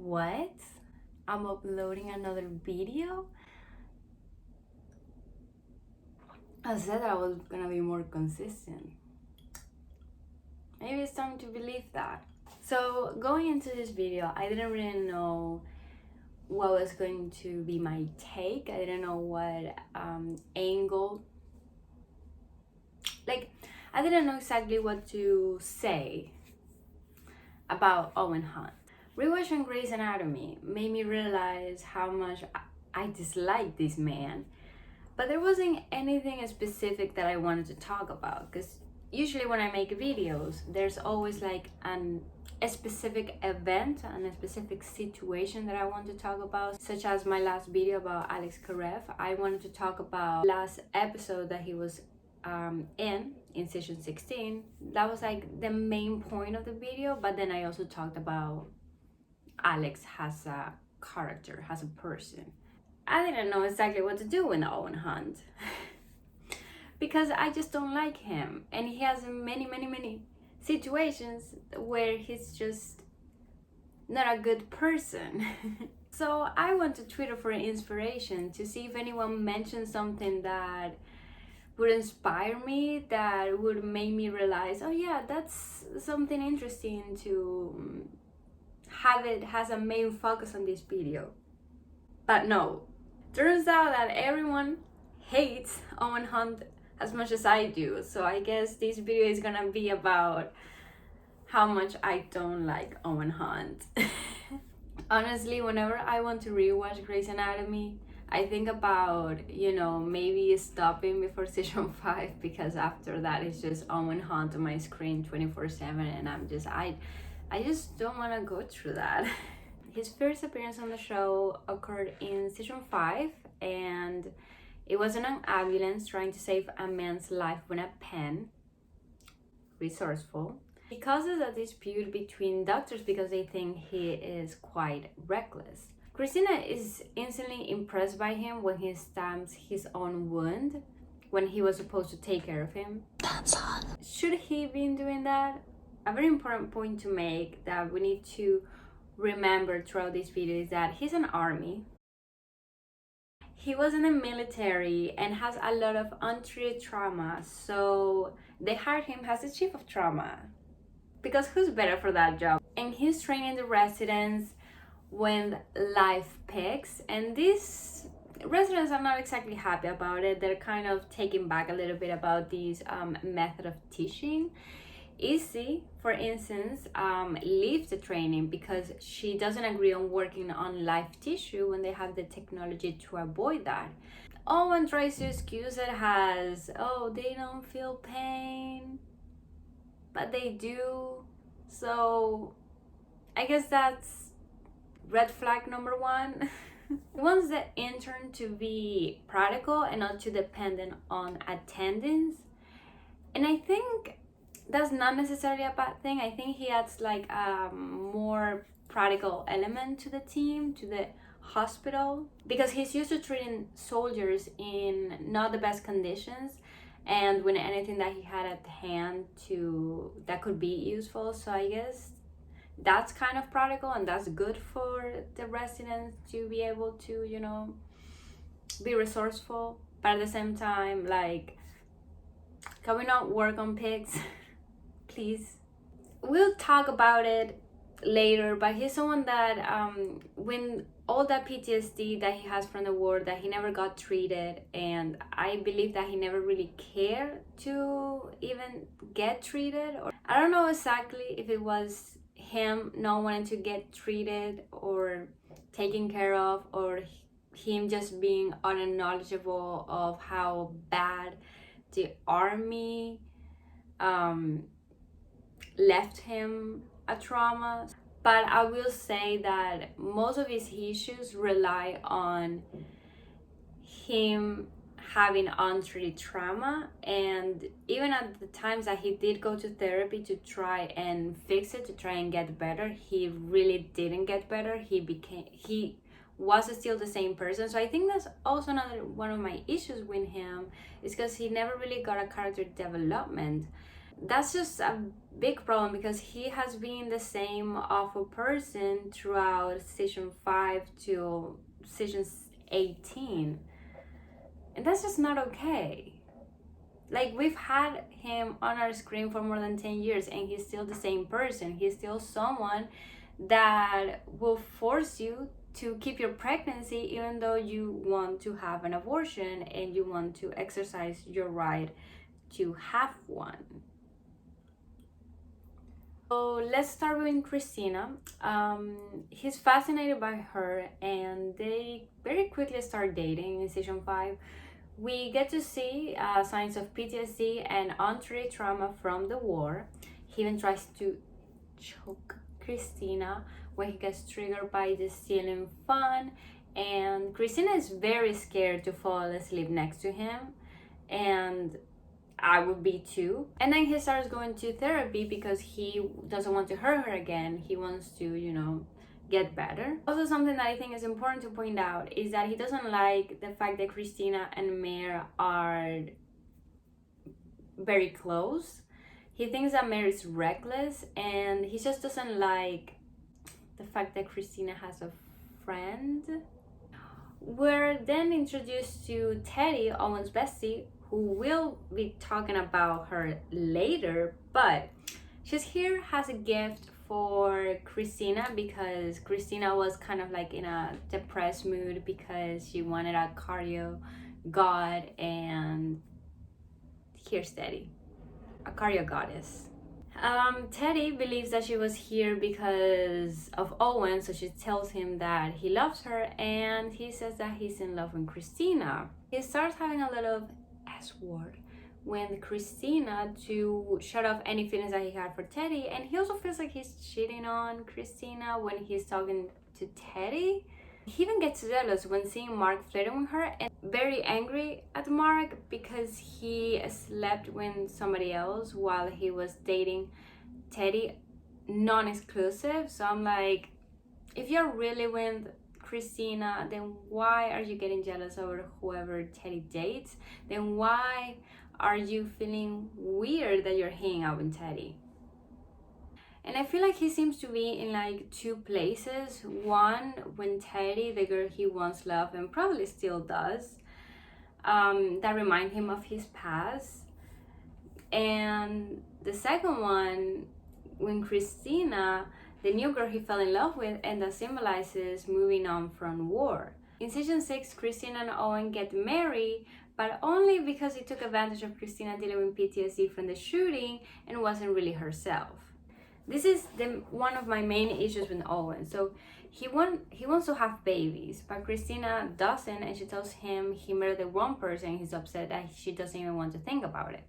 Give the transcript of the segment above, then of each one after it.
What? I'm uploading another video? I said that I was gonna be more consistent. Maybe it's time to believe that. So going into this video, I didn't really know what was going to be my take. I didn't know what angle. I didn't know exactly what to say about Owen Hunt. Rewatching Grey's Anatomy made me realize how much I dislike this man. But there wasn't anything specific that I wanted to talk about, because usually when I make videos, there's always like a specific event and a specific situation that I want to talk about, such as my last video about Alex Karev. I wanted to talk about last episode that he was in season 16. That was like the main point of the video, but then I also talked about Alex as a character, as a person. I didn't know exactly what to do with Owen Hunt because I just don't like him, and he has many situations where he's just not a good person. So I went to Twitter for inspiration to see if anyone mentioned something that would inspire me, that would make me realize, oh yeah, that's something interesting to have it has a main focus on this video. But no, turns out that everyone hates Owen Hunt as much as I do. So I guess this video is gonna be about how much I don't like Owen Hunt. Honestly, whenever I want to rewatch Grey's Anatomy, I think about, maybe stopping before season 5, because after that it's just Owen Hunt on my screen 24/7, and I just don't want to go through that. His first appearance on the show occurred in season 5, and it was in an ambulance trying to save a man's life with a pen. Resourceful. He causes a dispute between doctors because they think he is quite reckless. Cristina is instantly impressed by him when he stabs his own wound when he was supposed to take care of him. That's hot. Should he be doing that? A very important point to make that we need to remember throughout this video is that he's an army. He was in the military and has a lot of untreated trauma, so they hired him as the chief of trauma, because who's better for that job? And he's training the residents when life picks, and these residents are not exactly happy about it. They're kind of taken back a little bit about this method of teaching. Izzie, for instance, leaves the training because she doesn't agree on working on live tissue when they have the technology to avoid that. Owen tries to excuse it as, oh, they don't feel pain, but they do. So I guess that's red flag number 1. He wants the intern to be practical and not too dependent on attendance, and I think that's not necessarily a bad thing. I think he adds like a more practical element to the team, to the hospital, because he's used to treating soldiers in not the best conditions and with anything that he had at hand that could be useful. So I guess that's kind of practical, and that's good for the residents to be able to, be resourceful. But at the same time, like, can we not work on pigs? Please. We'll talk about it later, but he's someone that when all that PTSD that he has from the war, that he never got treated, and I believe that he never really cared to even get treated. Or I don't know exactly if it was him not wanting to get treated or taken care of, or him just being unknowledgeable of how bad the army left him a trauma. But I will say that most of his issues rely on him having untreated trauma, and even at the times that he did go to therapy to try and fix it, to try and get better, he really didn't get better. He was still the same person. So I think that's also another one of my issues with him, is because he never really got a character development. That's just a big problem because he has been the same awful person throughout season 5 to season 18, and that's just not okay. Like, we've had him on our screen for more than 10 years and he's still the same person. He's still someone that will force you to keep your pregnancy even though you want to have an abortion and you want to exercise your right to have one. So let's start with Cristina. He's fascinated by her and they very quickly start dating in season 5. We get to see signs of PTSD and untreated trauma from the war. He even tries to choke Cristina when he gets triggered by the ceiling fan, and Cristina is very scared to fall asleep next to him, and I would be too. And then he starts going to therapy because he doesn't want to hurt her again. He wants to, get better. Also, something that I think is important to point out is that he doesn't like the fact that Cristina and Mare are very close. He thinks that Mare is reckless, and he just doesn't like the fact that Cristina has a friend. We're then introduced to Teddy, Owen's bestie, who will be talking about her later, but she's here has a gift for Cristina because Cristina was kind of like in a depressed mood because she wanted a cardio god, and here's Teddy, a cardio goddess. Teddy believes that she was here because of Owen, so she tells him that he loves her, and he says that he's in love with Cristina. He starts having a little S-word when Cristina to shut off any feelings that he had for Teddy, and he also feels like he's cheating on Cristina when he's talking to Teddy. He even gets jealous when seeing Mark flirting with her and very angry at Mark because he slept with somebody else while he was dating Teddy, non-exclusive. So I'm like, if you're really with Cristina, then why are you getting jealous over whoever Teddy dates? Then why are you feeling weird that you're hanging out with Teddy? And I feel like he seems to be in like two places. One, when Teddy, the girl he once loved and probably still does, that remind him of his past. And the second one, when Cristina, the new girl he fell in love with, and that symbolizes moving on from war. In season 6, Cristina and Owen get married, but only because he took advantage of Cristina dealing with PTSD from the shooting and wasn't really herself. This is one of my main issues with Owen. So he wants to have babies, but Cristina doesn't, and she tells him he married the wrong person, and he's upset that she doesn't even want to think about it.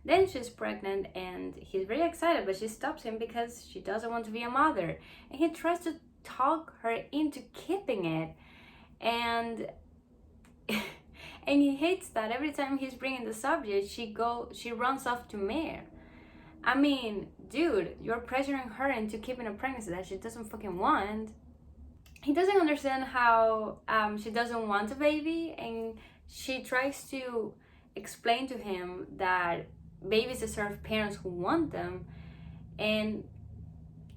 Then she's pregnant and he's very excited, but she stops him because she doesn't want to be a mother. And he tries to talk her into keeping it, and and he hates that every time he's bringing the subject, she runs off to Mare. I mean, dude, you're pressuring her into keeping a pregnancy that she doesn't fucking want. He doesn't understand how she doesn't want a baby, and she tries to explain to him that babies deserve parents who want them. And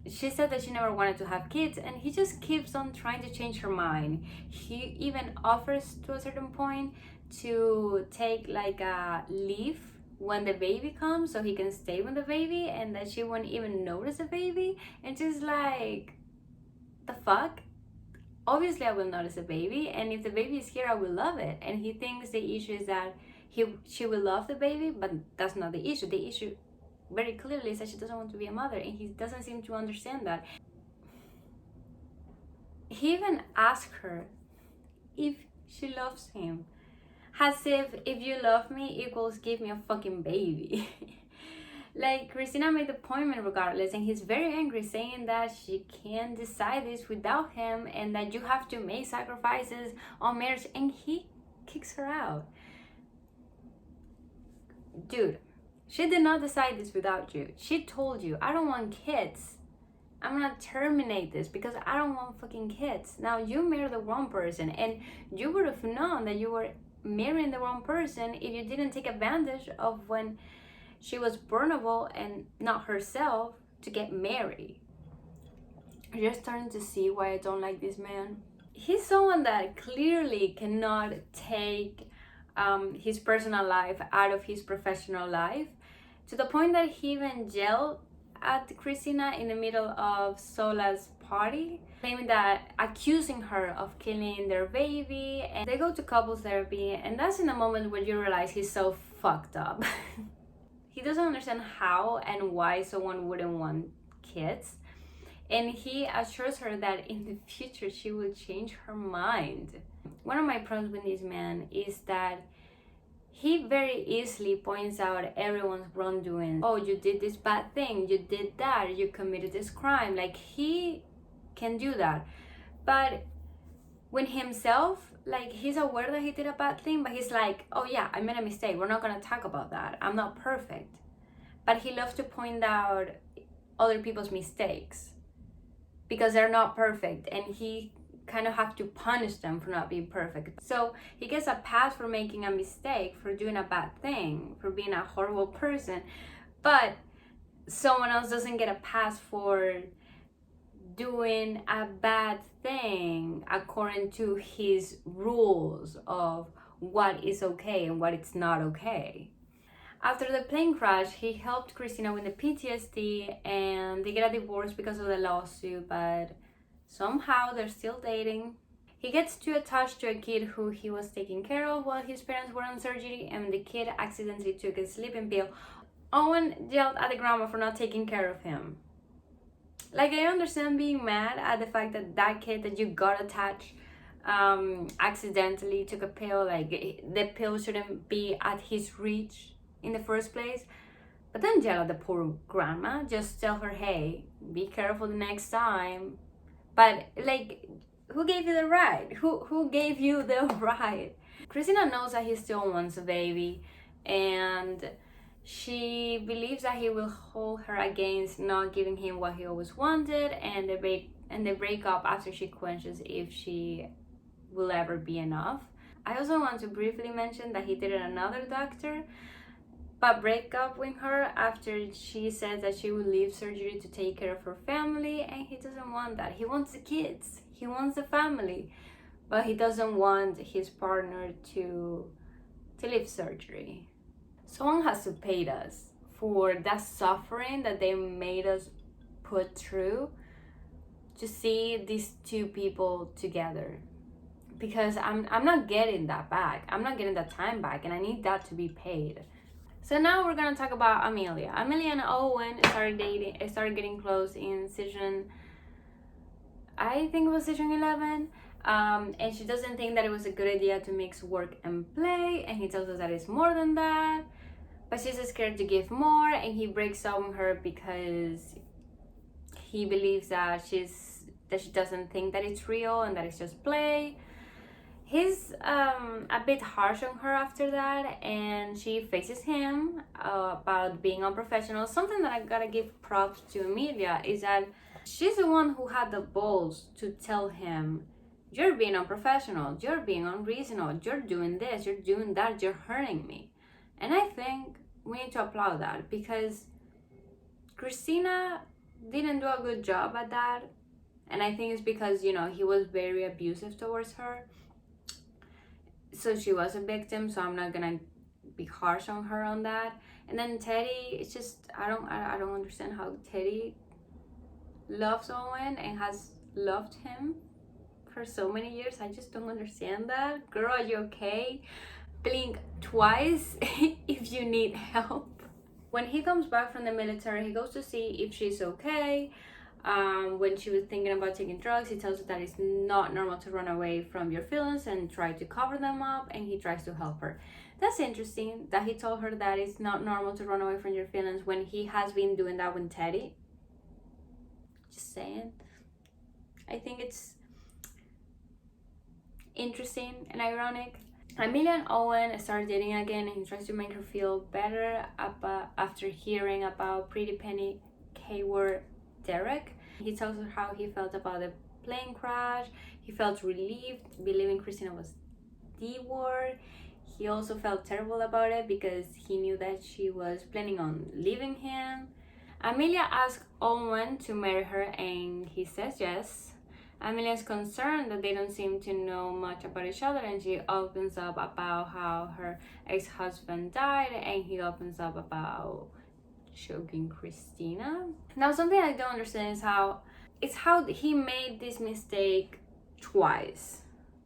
she said that she never wanted to have kids, and he just keeps on trying to change her mind. He even offers to a certain point to take like a leave when the baby comes so he can stay with the baby and that she won't even notice the baby. And she's like, the fuck? Obviously I will notice the baby, and if the baby is here I will love it. And he thinks the issue is that she will love the baby, but that's not the issue. The issue very clearly is that she doesn't want to be a mother, and he doesn't seem to understand that. He even asked her if she loves him, as if you love me equals give me a fucking baby. Like, Cristina made the appointment regardless, and he's very angry, saying that she can't decide this without him and that you have to make sacrifices on marriage, and he kicks her out. Dude, she did not decide this without you. She told you, I don't want kids. I'm gonna terminate this because I don't want fucking kids. Now you married the wrong person, and you would have known that you were marrying the wrong person if you didn't take advantage of when she was vulnerable and not herself to get married. You're starting to see why I don't like this man. He's someone that clearly cannot take his personal life out of his professional life, to the point that he even yelled at Cristina in the middle of Sola's party, claiming that, accusing her of killing their baby. And they go to couples therapy, and that's in the moment where you realize he's so fucked up. He doesn't understand how and why someone wouldn't want kids. And he assures her that in the future she will change her mind. One of my problems with this man is that he very easily points out everyone's wrongdoing. Oh, you did this bad thing, you did that, you committed this crime. Like, he can do that. But when himself, like, he's aware that he did a bad thing, but he's like, oh yeah, I made a mistake, we're not gonna talk about that, I'm not perfect. But he loves to point out other people's mistakes because they're not perfect, and he kind of have to punish them for not being perfect. So he gets a pass for making a mistake, for doing a bad thing, for being a horrible person, but someone else doesn't get a pass for doing a bad thing according to his rules of what is okay and what is not okay. After the plane crash, he helped Cristina with the PTSD, and they get a divorce because of the lawsuit, but somehow they're still dating. He gets too attached to a kid who he was taking care of while his parents were on surgery, and the kid accidentally took a sleeping pill. Owen yelled at the grandma for not taking care of him. Like, I understand being mad at the fact that that kid that you got attached accidentally took a pill. Like, the pill shouldn't be at his reach in the first place. But then yell at the poor grandma. Just tell her, hey, be careful the next time. But, like, who gave you the right? Who gave you the right? Cristina knows that he still wants a baby, and she believes that he will hold her against not giving him what he always wanted, and they break up after she questions if she will ever be enough. I also want to briefly mention that he dated another doctor, but break up with her after she said that she would leave surgery to take care of her family, and he doesn't want that. He wants the kids, he wants the family, but he doesn't want his partner to leave surgery. Someone has to pay us for that suffering that they made us put through to see these two people together, because I'm not getting that back. I'm not getting that time back, and I need that to be paid. So now we're gonna talk about Amelia. Amelia and Owen started getting close in season, I think it was season 11. And she doesn't think that it was a good idea to mix work and play, and he tells us that it's more than that, but she's scared to give more, and he breaks up with her because he believes that she doesn't think that it's real and that it's just play. He's a bit harsh on her after that, and she faces him about being unprofessional. Something that I gotta give props to Amelia is that she's the one who had the balls to tell him, you're being unprofessional, you're being unreasonable, you're doing this, you're doing that, you're hurting me. And I think we need to applaud that, because Cristina didn't do a good job at that. And I think it's because, you know, he was very abusive towards her. So she was a victim, so I'm not gonna be harsh on her on that. And then Teddy, it's just, I don't understand how Teddy loves Owen and has loved him for so many years. I just don't understand that. Girl, are you okay? Blink twice if you need help. When he comes back from the military, he goes to see if she's okay. When she was thinking about taking drugs, he tells her that it's not normal to run away from your feelings and try to cover them up, and he tries to help her. That's interesting that he told her that it's not normal to run away from your feelings when he has been doing that with Teddy. Just saying. I think it's interesting and ironic. Amelia and Owen start dating again, and he tries to make her feel better after hearing about Pretty Penny K-word Derek. He tells her how he felt about the plane crash. He felt relieved, believing Cristina was the word. He also felt terrible about it because he knew that she was planning on leaving him. Amelia asked Owen to marry her and he says yes. Amelia is concerned that they don't seem to know much about each other, and she opens up about how her ex-husband died, and he opens up about choking Cristina. Now, something I don't understand is how he made this mistake twice.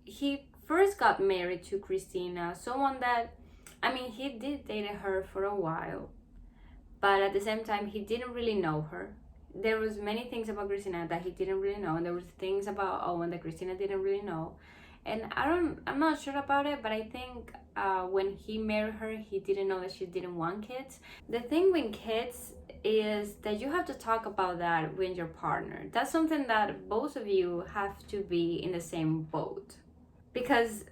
He first got married to Cristina, someone that, I mean, he did date her for a while, but at the same time he didn't really know her. There was many things about Cristina that he didn't really know, and there was things about Owen that Cristina didn't really know. And I'm not sure about it, but I think when he married her, he didn't know that she didn't want kids. The thing with kids is that you have to talk about that with your partner. That's something that both of you have to be in the same boat. Because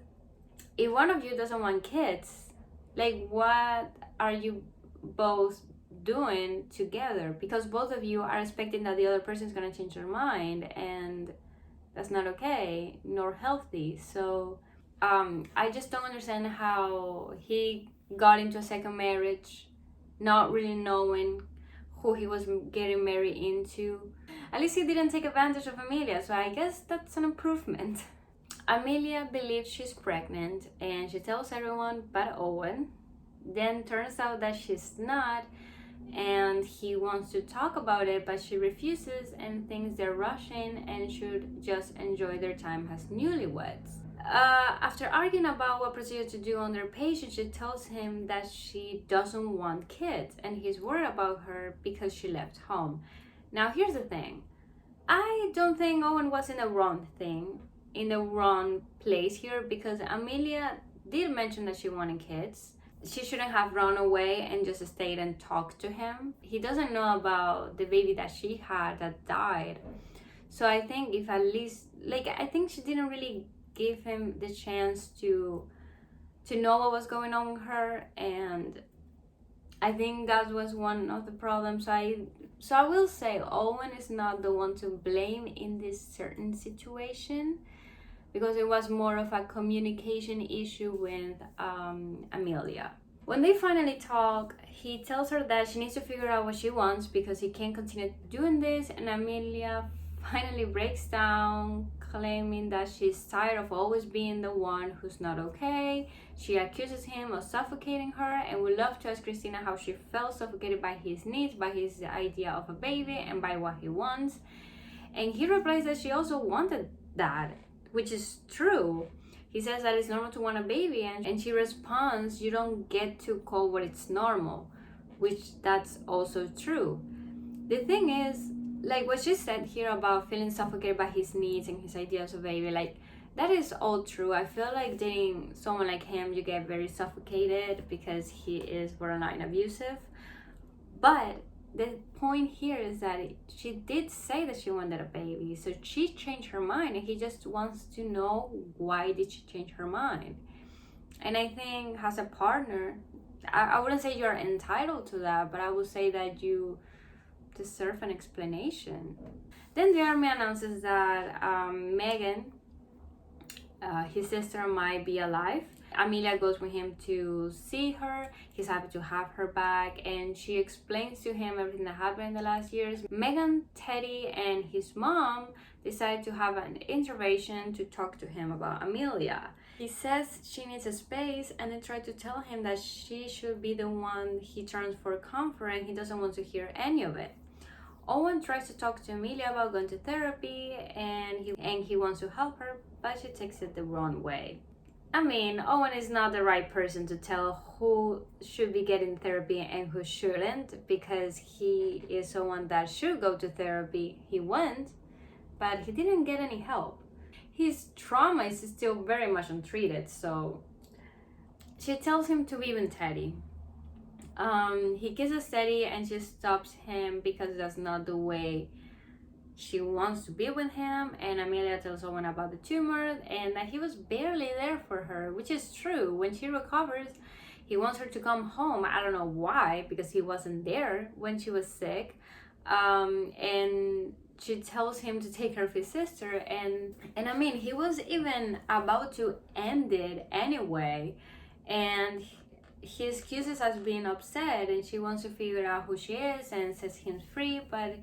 if one of you doesn't want kids, like, what are you both doing together? Because both of you are expecting that the other person is going to change their mind, and that's not okay nor healthy. So I just don't understand how he got into a second marriage not really knowing who he was getting married into. At least he didn't take advantage of Amelia, so I guess that's an improvement. Amelia believes she's pregnant and she tells everyone but Owen. Then turns out that she's not, and he wants to talk about it, but she refuses and thinks they're rushing and should just enjoy their time as newlyweds. After arguing about what procedure to do on their patient, she tells him that she doesn't want kids and he's worried about her because she left home. Now here's the thing. I don't think Owen was in the wrong place here, because Amelia did mention that she wanted kids. She shouldn't have run away and just stayed and talked to him. He doesn't know about the baby that she had that died. So I think if at least, I think she didn't really give him the chance to know what was going on with her, and I think that was one of the problems. So I will say Owen is not the one to blame in this certain situation, because it was more of a communication issue with Amelia. When they finally talk, he tells her that she needs to figure out what she wants because he can't continue doing this, and Amelia finally breaks down, claiming that she's tired of always being the one who's not okay. She accuses him of suffocating her and would love to ask Cristina how she felt suffocated by his needs, by his idea of a baby, and by what he wants. And he replies that she also wanted that, which is true. He says that it's normal to want a baby, and she responds, you don't get to call what it's normal, which that's also true. The thing is, what she said here about feeling suffocated by his needs and his ideas of baby, that is all true. I feel like dating someone like him, you get very suffocated because he is borderline abusive. But the point here is that she did say that she wanted a baby, so she changed her mind, and he just wants to know why did she change her mind. And I think as a partner, I wouldn't say you're entitled to that, but I would say that you deserve an explanation. Then the army announces that Megan, his sister, might be alive. Amelia goes with him to see her. He's happy to have her back, and she explains to him everything that happened in the last years. Megan, Teddy, and his mom decide to have an intervention to talk to him about Amelia. He says she needs a space, and they try to tell him that she should be the one he turns for comfort, and he doesn't want to hear any of it. Owen tries to talk to Amelia about going to therapy, and he wants to help her, but she takes it the wrong way. I mean, Owen is not the right person to tell who should be getting therapy and who shouldn't, because he is someone that should go to therapy. He went, but he didn't get any help. His trauma is still very much untreated, so she tells him to be with Teddy. He kisses Teddy and she stops him because that's not the way she wants to be with him. And Amelia tells Owen about the tumor and that he was barely there for her, which is true. When she recovers, he wants her to come home. I don't know why, because he wasn't there when she was sick. And she tells him to take care of his sister, and I mean, he was even about to end it anyway. and he excuses as being upset, and she wants to figure out who she is and sets him free, but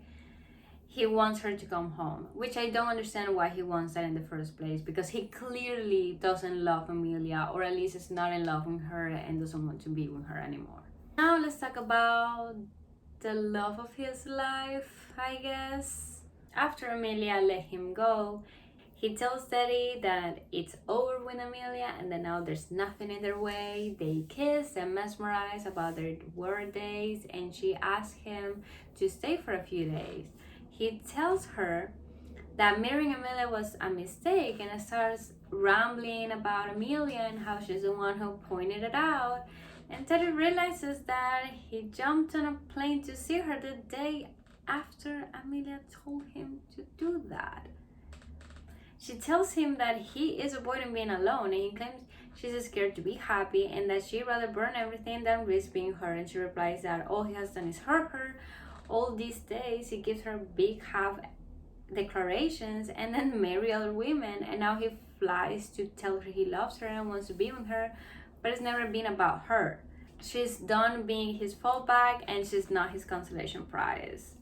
he wants her to come home, which I don't understand why he wants that in the first place, because he clearly doesn't love Amelia, or at least is not in love with her and doesn't want to be with her anymore. Now let's talk about the love of his life, I guess. After Amelia let him go, he tells Teddy that it's over with Amelia and that now there's nothing in their way. They kiss and mesmerize about their war days, and she asks him to stay for a few days. He tells her that marrying Amelia was a mistake and starts rambling about Amelia and how she's the one who pointed it out. And Teddy realizes that he jumped on a plane to see her the day after Amelia told him to do that. She tells him that he is avoiding being alone, and he claims she's scared to be happy and that she'd rather burn everything than risk being hurt. And she replies that all he has done is hurt her. All these days he gives her big half declarations and then marry other women, and now he flies to tell her he loves her and wants to be with her, but it's never been about her. She's done being his fallback, and she's not his consolation prize.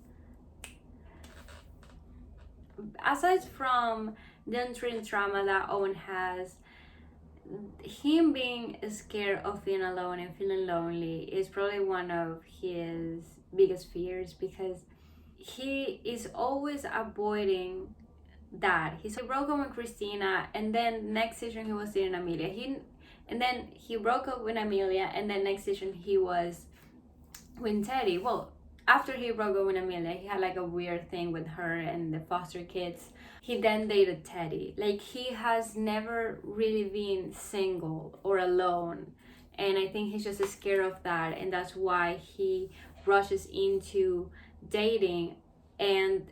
Aside from the untreated trauma that Owen has, him being scared of being alone and feeling lonely is probably one of his biggest fears, because he is always avoiding that. He broke up with Cristina, and then next season he was dating Amelia. And then he broke up with Amelia, and then next season he was with Teddy. Well, after he broke up with Amelia, he had like a weird thing with her and the foster kids. He then dated Teddy. Like, he has never really been single or alone, and I think he's just scared of that, and that's why he rushes into dating. And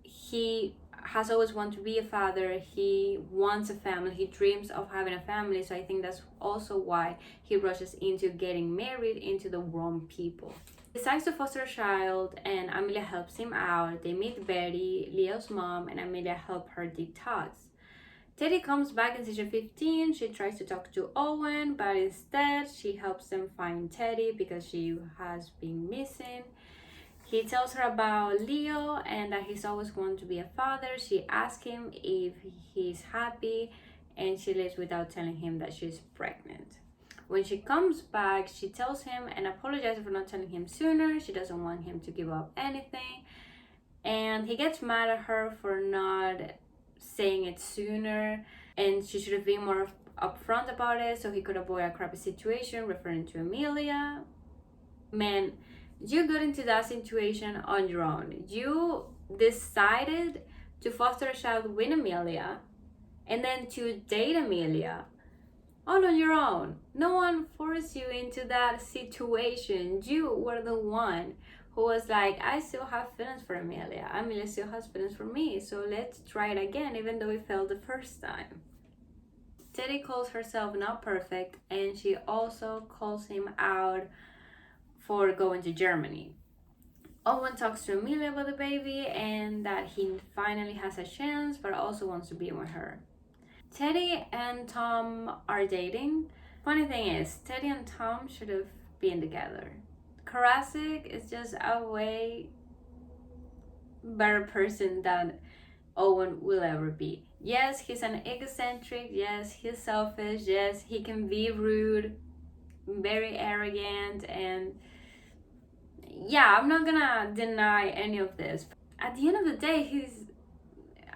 he has always wanted to be a father. He wants a family. He dreams of having a family. So I think that's also why he rushes into getting married into the wrong people. He decides to foster a child, and Amelia helps him out. They meet Betty, Leo's mom, and Amelia help her detox. Teddy comes back in season 15. She tries to talk to Owen, but instead she helps them find Teddy because she has been missing. He tells her about Leo and that he's always wanted to be a father. She asks him if he's happy, and she leaves without telling him that she's pregnant. When she comes back, she tells him and apologizes for not telling him sooner. She doesn't want him to give up anything. And he gets mad at her for not saying it sooner, and she should have been more upfront about it so he could avoid a crappy situation, referring to Amelia. Man, you got into that situation on your own. You decided to foster a child with Amelia and then to date Amelia all on your own. No one forced you into that situation. You were the one who was like, I still have feelings for Amelia. Amelia still has feelings for me. So let's try it again, even though it failed the first time. Teddy calls herself not perfect, and she also calls him out for going to Germany. Owen talks to Amelia about the baby and that he finally has a chance, but also wants to be with her. Teddy and Tom are dating. Funny thing is, Teddy and Tom should have been together. Karasik is just a way better person than Owen will ever be. Yes, he's an eccentric. Yes, he's selfish. Yes, he can be rude, very arrogant, and yeah, I'm not gonna deny any of this. At the end of the day, he's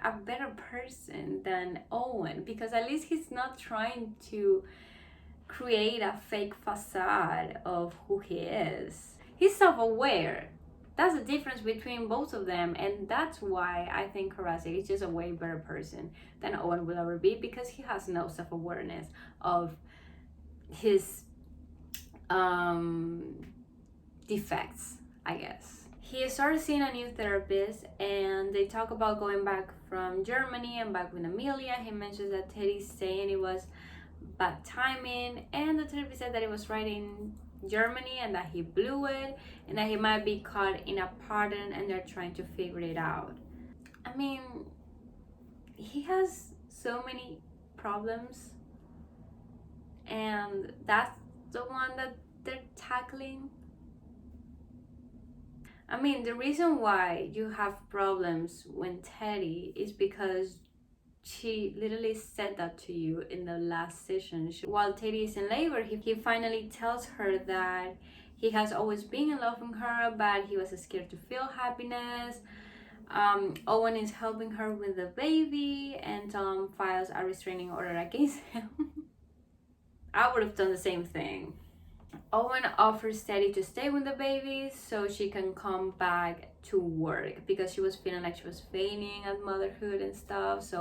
a better person than Owen, because at least he's not trying to create a fake facade of who he is. He's self-aware. That's the difference between both of them, and that's why I think Karasik is just a way better person than Owen will ever be, because he has no self-awareness of his defects, I guess. He started seeing a new therapist, and they talk about going back from Germany and back with Amelia. He mentions that Teddy's saying it was bad timing, and the therapist said that it was right in Germany and that he blew it, and that he might be caught in a pattern and they're trying to figure it out. I mean, he has so many problems, and that's the one that they're tackling. I mean, the reason why you have problems when Teddy is because she literally said that to you in the last session. While Teddy is in labor, he finally tells her that he has always been in love with her, but he was scared to feel happiness. Owen is helping her with the baby, and Tom files a restraining order against him. I would have done the same thing. Owen offers Teddy to stay with the baby so she can come back to work because she was feeling like she was failing at motherhood and stuff. So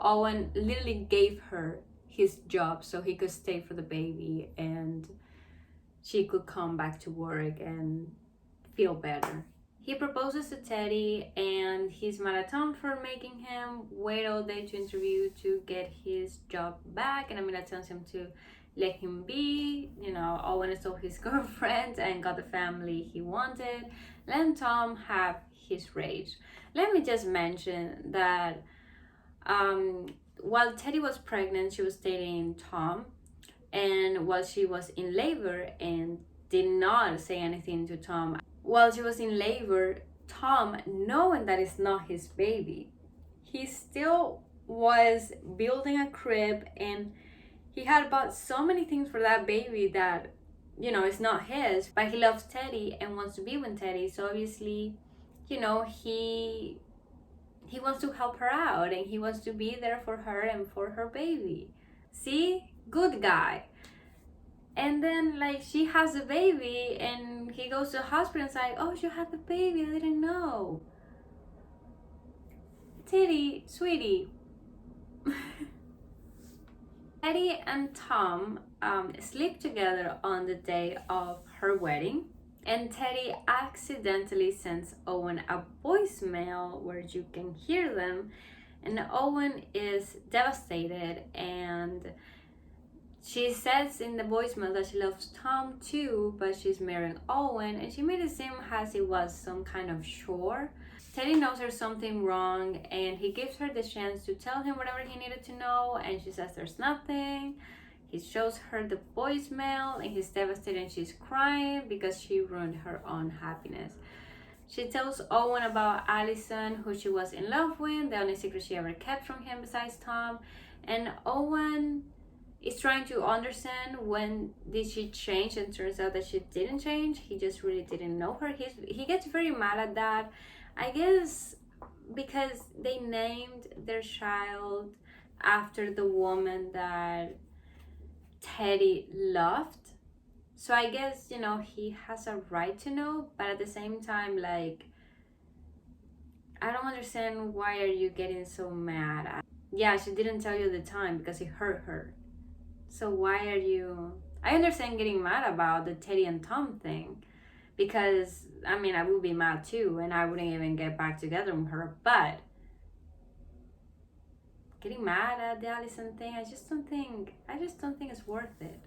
Owen literally gave her his job so he could stay for the baby and she could come back to work and feel better. He proposes to Teddy and he's mad at Tom for making him wait all day to interview to get his job back, and Amelia tells him to let him be. Owen stole his girlfriend and got the family he wanted. Let Tom have his rage. Let me just mention that while Teddy was pregnant, she was dating Tom, and while she was in labor and did not say anything to Tom, while she was in labor, Tom, knowing that it's not his baby, he still was building a crib, and he had bought so many things for that baby that, it's not his, but he loves Teddy and wants to be with Teddy. So obviously, he wants to help her out and he wants to be there for her and for her baby. See? Good guy. And then, she has a baby and he goes to the hospital and it's like, oh, you had the baby, I didn't know. Teddy, sweetie. Teddy and Tom sleep together on the day of her wedding, and Teddy accidentally sends Owen a voicemail where you can hear them, and Owen is devastated, and she says in the voicemail that she loves Tom too, but she's marrying Owen, and she made it seem as it was some kind of chore. Teddy knows there's something wrong, and he gives her the chance to tell him whatever he needed to know, and she says there's nothing. He shows her the voicemail, and he's devastated, and she's crying because she ruined her own happiness. She tells Owen about Allison, who she was in love with, the only secret she ever kept from him besides Tom, and Owen is trying to understand when did she change, and turns out that she didn't change. He just really didn't know her. He gets very mad at that, I guess because they named their child after the woman that Teddy loved. So I guess, he has a right to know, but at the same time, I don't understand, why are you getting so mad? Yeah, she didn't tell you the time because it hurt her. So why are you... I understand getting mad about the Teddy and Tom thing, because I would be mad too and I wouldn't even get back together with her, but getting mad at the Allison thing, I just don't think it's worth it.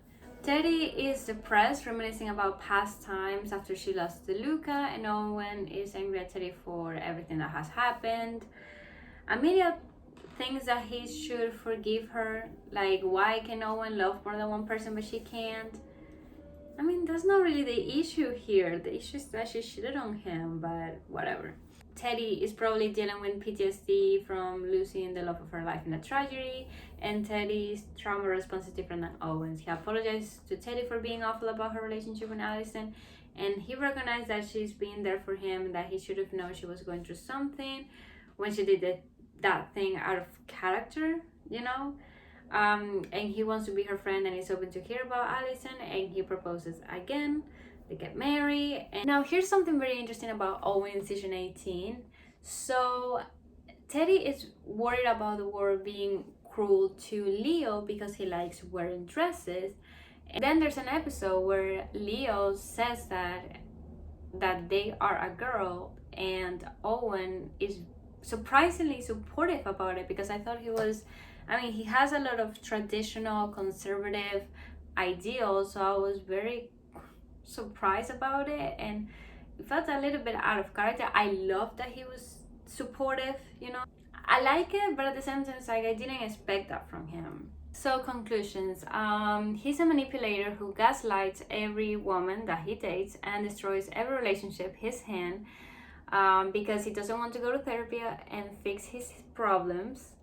Teddy is depressed, reminiscing about past times after she lost to Luca, and Owen is angry at Teddy for everything that has happened. Amelia thinks that he should forgive her. Why can Owen love more than one person but she can't? That's not really the issue here. The issue is that she cheated on him, but whatever. Teddy is probably dealing with PTSD from losing the love of her life in a tragedy, and Teddy's trauma response is different than Owen's. He apologized to Teddy for being awful about her relationship with Allison, and he recognized that she's been there for him and that he should have known she was going through something when she did that thing out of character, and he wants to be her friend and is open to hear about Allison, and he proposes again. They get married. And now here's something very interesting about Owen in season 18. So Teddy is worried about the world being cruel to Leo because he likes wearing dresses. And then there's an episode where Leo says that they are a girl, and Owen is surprisingly supportive about it, because I thought he has a lot of traditional conservative ideals, so I was very surprised about it, and it felt a little bit out of character. I love that he was supportive, I like it, but at the same time, it's like I didn't expect that from him. So conclusions. He's a manipulator who gaslights every woman that he dates and destroys every relationship he's in, because he doesn't want to go to therapy and fix his problems.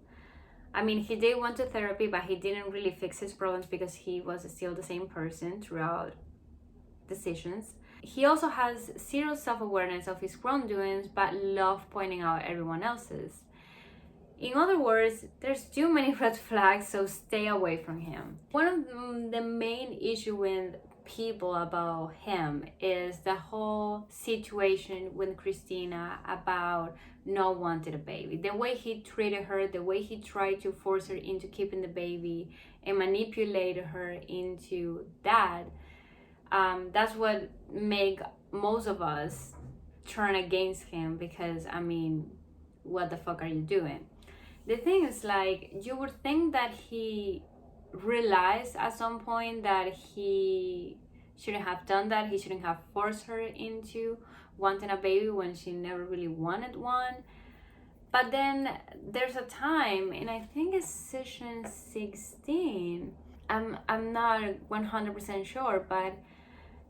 I mean, he did want to therapy, but he didn't really fix his problems because he was still the same person throughout decisions. He also has zero self-awareness of his wrongdoings, but love pointing out everyone else's. In other words, there's too many red flags, so stay away from him. One of the main issue with people about him is the whole situation with Cristina about not wanting a baby. The way he treated her, the way he tried to force her into keeping the baby and manipulated her into that. That's what make most of us turn against him, because I mean, what the fuck are you doing? The thing is, like, you would think that he realized at some point that he shouldn't have done that. He shouldn't have forced her into wanting a baby when she never really wanted one. But then there's a time, and I think it's session 16. I'm not 100% sure, but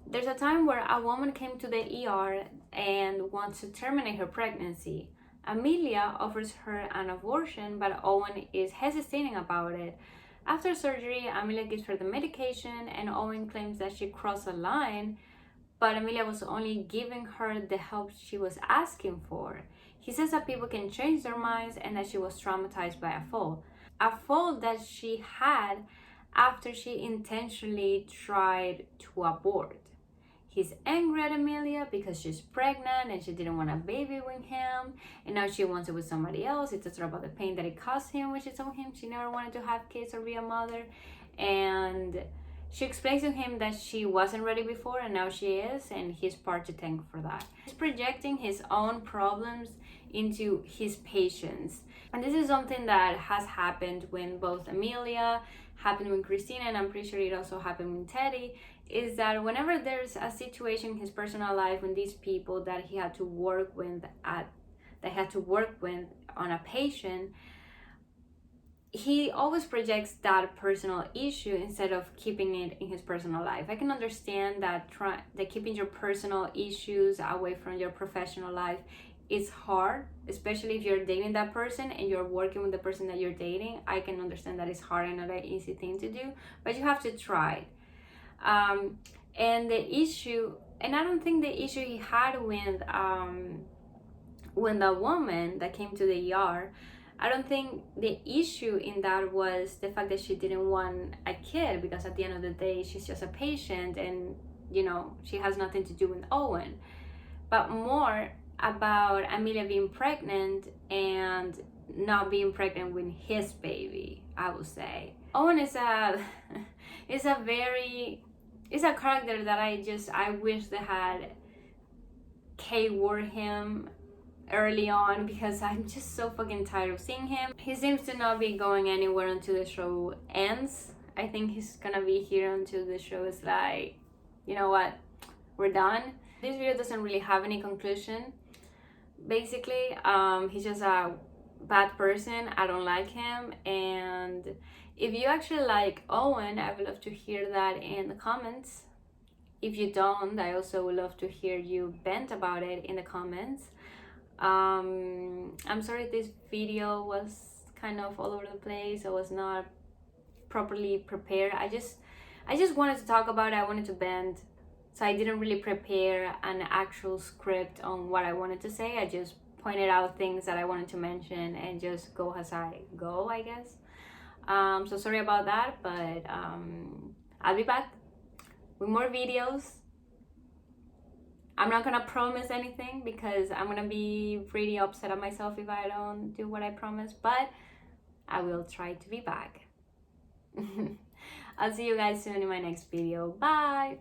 there's a time where a woman came to the ER and wants to terminate her pregnancy. Amelia offers her an abortion, but Owen is hesitating about it. After surgery, Amelia gives her the medication, and Owen claims that she crossed a line, but Amelia was only giving her the help she was asking for. He says that people can change their minds and that she was traumatized by a fall that she had after she intentionally tried to abort. He's angry at Amelia because she's pregnant and she didn't want a baby with him, and now she wants it with somebody else. He tells her about the pain that it caused him when she told him she never wanted to have kids or be a mother, and she explains to him that she wasn't ready before and now she is, and he's part to thank for that. He's projecting his own problems into his patients, and this is something that has happened when both Amelia, happened with Cristina, and I'm pretty sure it also happened with Teddy, is that whenever there's a situation in his personal life when these people that he had to work with on a patient, he always projects that personal issue instead of keeping it in his personal life. I can understand that keeping your personal issues away from your professional life is hard, especially if you're dating that person and you're working with the person that you're dating. I can understand that it's hard and not an easy thing to do, but you have to try it. And the issue, and I don't think the issue he had with when the woman that came to the ER, I don't think the issue in that was the fact that she didn't want a kid, because at the end of the day she's just a patient and, you know, she has nothing to do with Owen, but more about Amelia being pregnant and not being pregnant with his baby, I would say. Owen is a character that I wish they had K-word him early on, because I'm just so fucking tired of seeing him. He seems to not be going anywhere until the show ends. I think he's gonna be here until the show is like, you know what, we're done. This video doesn't really have any conclusion. Basically, he's just a bad person. I don't like him, and if you actually like Owen, I would love to hear that in the comments. If you don't, I also would love to hear you vent about it in the comments. I'm sorry this video was kind of all over the place. I was not properly prepared. I just wanted to talk about it. I wanted to vent, so I didn't really prepare an actual script on what I wanted to say. I just pointed out things that I wanted to mention and just go as I go, I guess. So sorry about that, but I'll be back with more videos. I'm not gonna promise anything because I'm gonna be pretty upset at myself if I don't do what I promised, but I will try to be back. I'll see you guys soon in my next video. Bye!